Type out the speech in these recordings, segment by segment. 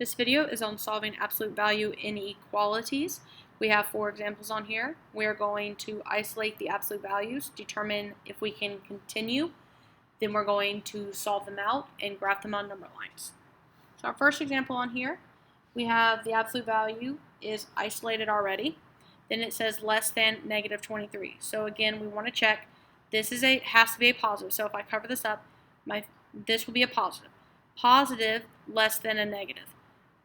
This video is on solving absolute value inequalities. We have 4 examples on here. We are going to isolate the absolute values, determine if we can continue, then we're going to solve them out and graph them on number lines. So our first example on here, we have the absolute value is isolated already. Then it says less than negative 23. So again, we want to check this has to be a positive. So if I cover this up, this will be a positive. Positive less than a negative.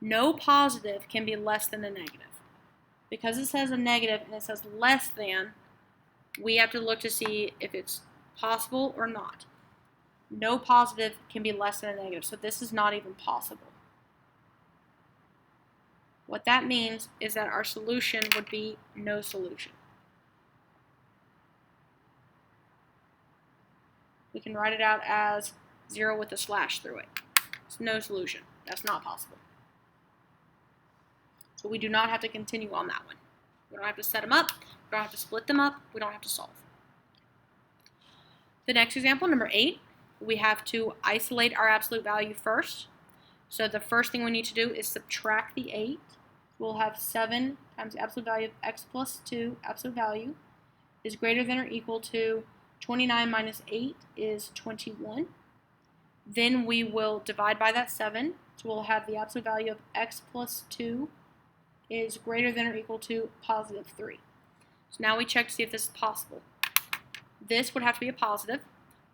No positive can be less than a negative. Because it says a negative and it says less than, we have to look to see if it's possible or not. No positive can be less than a negative, so this is not even possible. What that means is that our solution would be no solution. We can write it out as 0 with a slash through it. It's no solution. That's not possible. So we do not have to continue on that one. We don't have to set them up. We don't have to split them up. We don't have to solve. The next example, number 8, we have to isolate our absolute value first. So the first thing we need to do is subtract the 8. We'll have 7 times the absolute value of x plus 2, absolute value, is greater than or equal to 29 minus 8 is 21. Then we will divide by that 7. So we'll have the absolute value of x plus 2 is greater than or equal to positive 3. So now we check to see if this is possible. This would have to be a positive.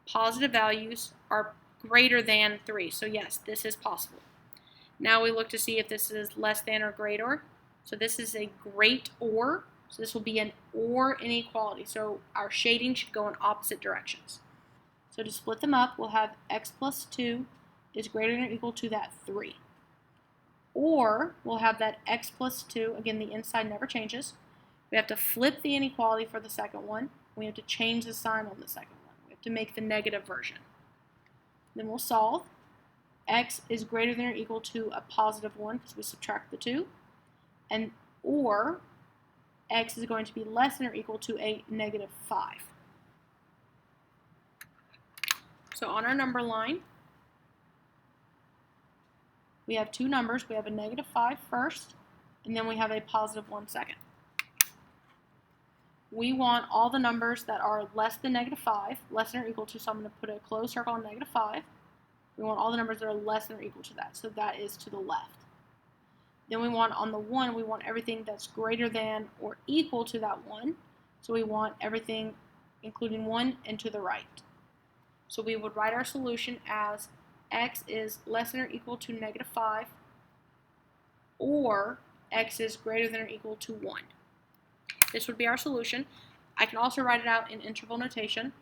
Positive values are greater than 3. So yes, this is possible. Now we look to see if this is less than or greater. So this is a great or. So this will be an or inequality. So our shading should go in opposite directions. So to split them up, we'll have x plus 2 is greater than or equal to that 3. Or we'll have that x plus 2, again the inside never changes. We have to flip the inequality for the second one. We have to change the sign on the second one. We have to make the negative version. Then we'll solve. X is greater than or equal to a positive 1 because we subtract the 2. And or x is going to be less than or equal to a negative 5. So on our number line, we have two numbers. We have a negative 5 first, and then we have a positive 1 second. We want all the numbers that are less than negative 5, less than or equal to, so I'm going to put a closed circle on negative 5. We want all the numbers that are less than or equal to that, so that is to the left. Then we want on the 1, we want everything that's greater than or equal to that 1, so we want everything including 1 and to the right. So we would write our solution as x is less than or equal to negative 5, or x is greater than or equal to 1. This would be our solution. I can also write it out in interval notation.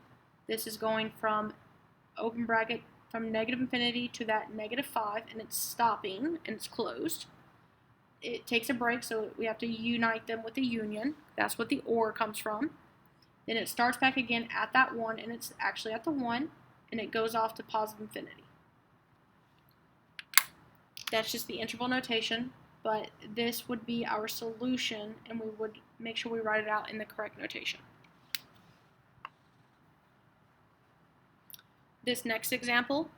This is going from open bracket from negative infinity to that negative 5, and it's stopping, and it's closed. It takes a break, so we have to unite them with a union. That's what the or comes from. Then it starts back again at that 1, and it's actually at the 1, and it goes off to positive infinity. That's just the interval notation, but this would be our solution, and we would make sure we write it out in the correct notation. This next example,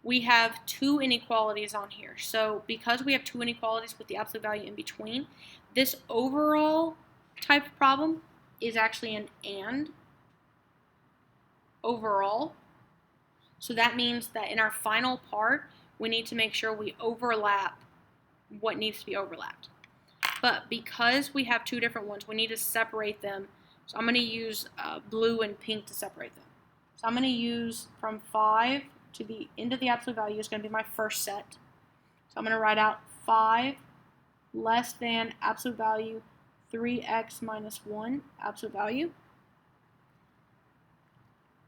we have 2 inequalities on here. So because we have 2 inequalities with the absolute value in between, this overall type of problem is actually an and overall. So that means that in our final part, we need to make sure we overlap what needs to be overlapped. But because we have 2 different ones, we need to separate them. So I'm going to use blue and pink to separate them. So I'm going to use from 5 to the end of the absolute value is going to be my first set. So I'm going to write out 5 less than absolute value 3x minus 1 absolute value.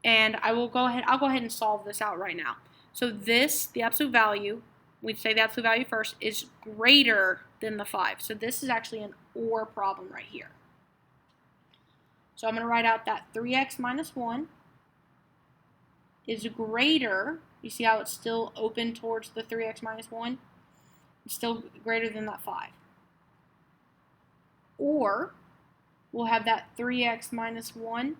And I'll go ahead and solve this out right now. So this, the absolute value, we'd say the absolute value first, is greater than the 5. So this is actually an or problem right here. So I'm going to write out that 3x minus 1 is greater, you see how it's still open towards the 3x minus 1? It's still greater than that 5. Or we'll have that 3x minus 1.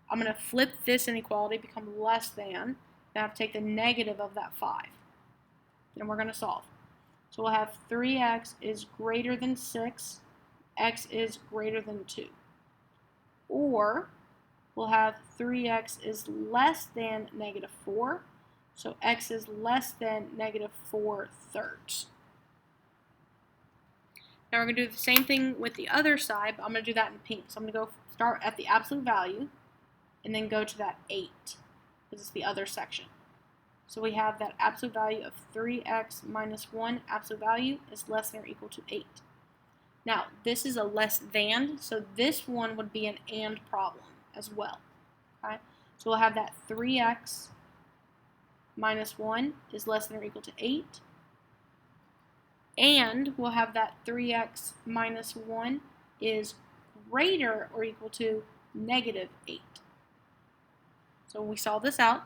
I'm going to flip this inequality, become less than. Then I have to take the negative of that 5. Then we're going to solve. So we'll have 3x is greater than 6, x is greater than 2. Or we'll have 3x is less than negative 4, so x is less than negative 4/3. Now we're going to do the same thing with the other side, but I'm going to do that in pink. So I'm going to go start at the absolute value and then go to that 8, because it's the other section. So we have that absolute value of 3x minus 1 absolute value is less than or equal to 8. Now, this is a less than, so this one would be an and problem as well. Okay? So we'll have that 3x minus 1 is less than or equal to 8. And we'll have that 3x minus 1 is greater or equal to negative 8. So when we solve this out,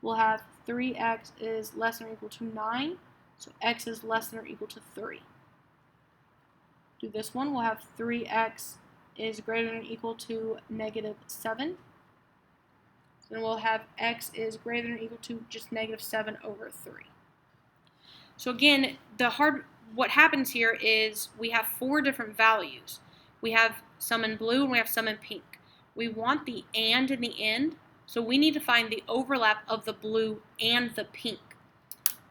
we'll have 3x is less than or equal to 9, so x is less than or equal to 3. Do this one, we'll have 3x is greater than or equal to negative 7. So then we'll have x is greater than or equal to just negative 7/3. So again, what happens here is we have 4 different values. We have some in blue and we have some in pink. We want the and in the end, so we need to find the overlap of the blue and the pink.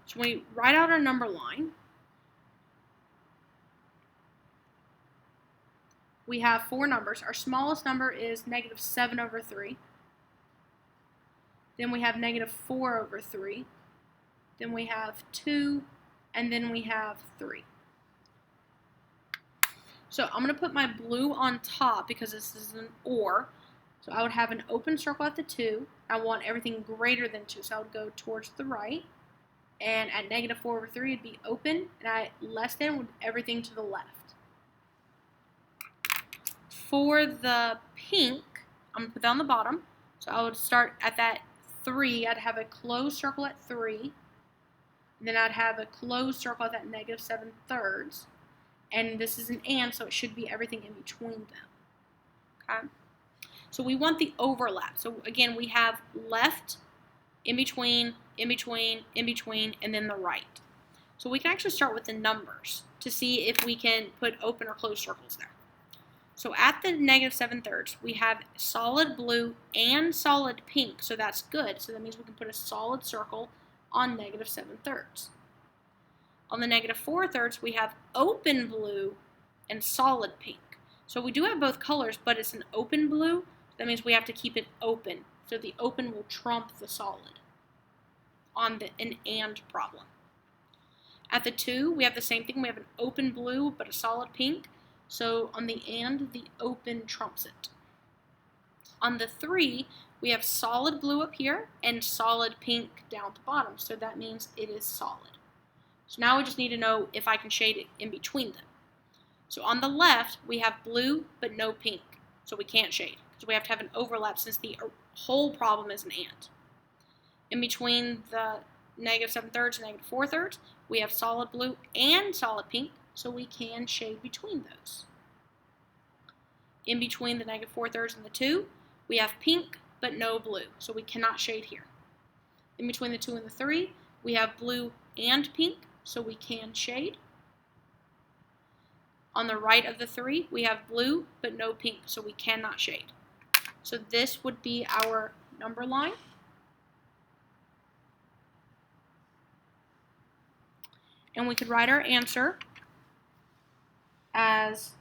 So when we write out our number line, we have 4 numbers. Our smallest number is negative 7/3. Then we have negative 4/3. Then we have 2, and then we have 3. So I'm going to put my blue on top because this is an or. So I would have an open circle at the 2. I want everything greater than 2, so I would go towards the right. And at negative 4/3, it'd be open, and at less than would everything to the left. For the pink, I'm going to put that on the bottom. So I would start at that 3. I'd have a closed circle at 3. And then I'd have a closed circle at that negative 7/3. And this is an and, so it should be everything in between them. Okay? So we want the overlap. So again, we have left, in between, in between, in between, and then the right. So we can actually start with the numbers to see if we can put open or closed circles there. So at the negative 7/3, we have solid blue and solid pink, so that's good. So that means we can put a solid circle on negative 7/3. On the negative 4/3, we have open blue and solid pink. So we do have both colors, but it's an open blue. That means we have to keep it open. So the open will trump the solid on an and problem. At the 2, we have the same thing. We have an open blue, but a solid pink. So on the and, the open trumps it. On the 3, we have solid blue up here and solid pink down at the bottom. So that means it is solid. So now we just need to know if I can shade it in between them. So on the left, we have blue but no pink. So we can't shade because we have to have an overlap since the whole problem is an and. In between the negative 7/3 and negative 4/3, we have solid blue and solid pink, so we can shade between those. In between the negative 4/3 and the 2, we have pink but no blue, so we cannot shade here. In between the 2 and the 3, we have blue and pink, so we can shade. On the right of the 3, we have blue but no pink, so we cannot shade. So this would be our number line. And we could write our answer as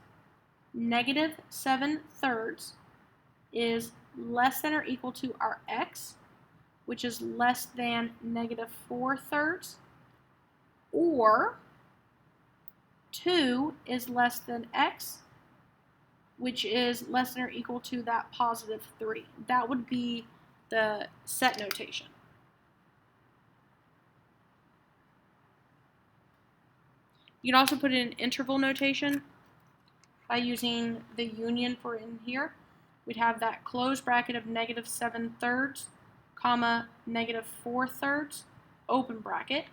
negative 7/3 is less than or equal to our x, which is less than negative 4/3, or 2 is less than x, which is less than or equal to that positive 3. That would be the set notation. You can also put in interval notation by using the union for in here. We'd have that closed bracket of negative 7/3, comma, negative 4/3, open bracket,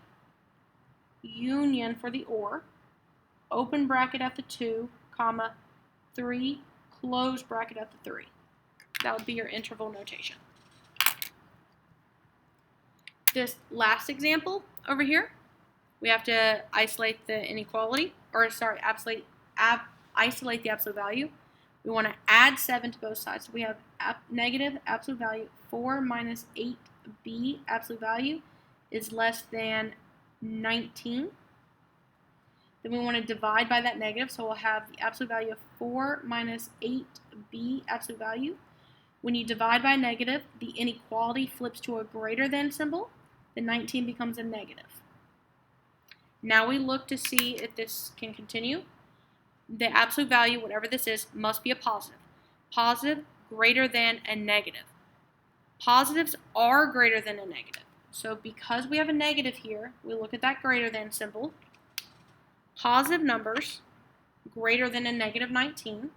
union for the or, open bracket at the 2, comma, 3, close bracket at the 3. That would be your interval notation. This last example over here, We have to isolate the inequality, or sorry, isolate the absolute value. We want to add 7 to both sides. So we have negative absolute value 4 minus 8b absolute value is less than 19. Then we want to divide by that negative, so we'll have the absolute value of 4 minus 8b absolute value. When you divide by negative, the inequality flips to a greater than symbol. The 19 becomes a negative. Now we look to see if this can continue. The absolute value, whatever this is, must be a positive. Positive greater than a negative. Positives are greater than a negative. So because we have a negative here, we look at that greater than symbol. Positive numbers greater than a negative 19.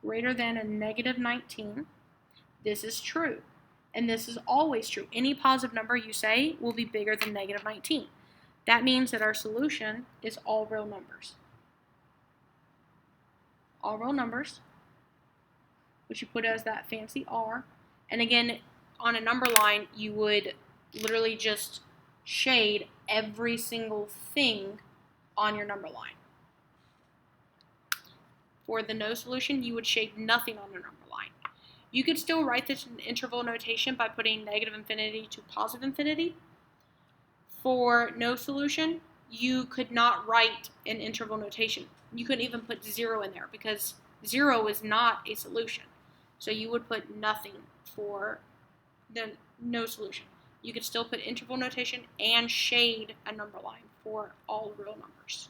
Greater than a negative 19. This is true. And this is always true. Any positive number you say will be bigger than negative 19. That means that our solution is all real numbers. All real numbers, which you put as that fancy R. And again, on a number line, you would literally just shade every single thing on your number line. For the no solution, you would shade nothing on the number line. You could still write this in interval notation by putting negative infinity to positive infinity. For no solution, you could not write in interval notation. You couldn't even put 0 in there because 0 is not a solution. So you would put nothing for the no solution. You could still put interval notation and shade a number line for all real numbers.